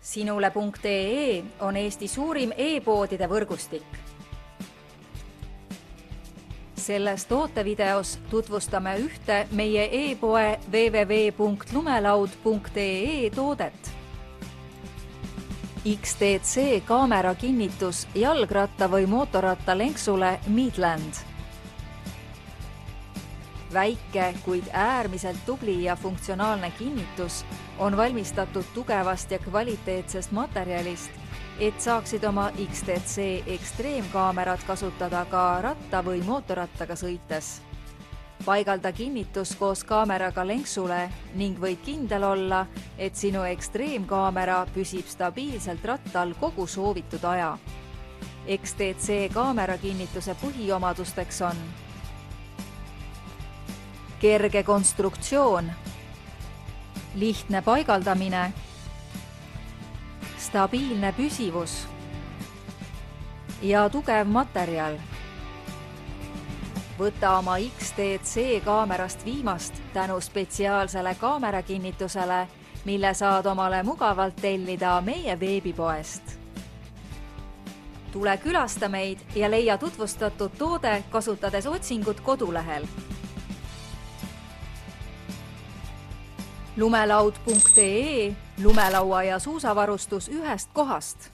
Sinule.ee on Eesti suurim e-poodide võrgustik. Selles tootevideos tutvustame ühte meie e-poe www.lumelaud.ee toodet. XTC kaamera kinnitus jalgratta või mootorratta lenksule Midland. Väike, kuid äärmiselt tubli ja funktsionaalne kinnitus on valmistatud tugevast ja kvaliteetsest materjalist, et saaksid oma XTC ekstreemkaamerat kasutada ka ratta või mootorrattaga sõites. Paigalda kinnitus koos kaameraga lenksule ning võid kindel olla, et sinu ekstreemkaamera püsib stabiilselt rattal kogu soovitud aja. XTC kaamera kinnituse põhiomadusteks on kerge konstruktsioon, lihtne paigaldamine, stabiilne püsivus ja tugev materjal. Võta oma XTC kaamerast viimast tänu spetsiaalsele kaamerakinnitusele, mille saad omale mugavalt tellida meie veebipoest. Tule külasta meid ja leia tutvustatud toode kasutades otsingut kodulehel. Lumelaud.ee, lumelaua ja suusavarustus ühest kohast.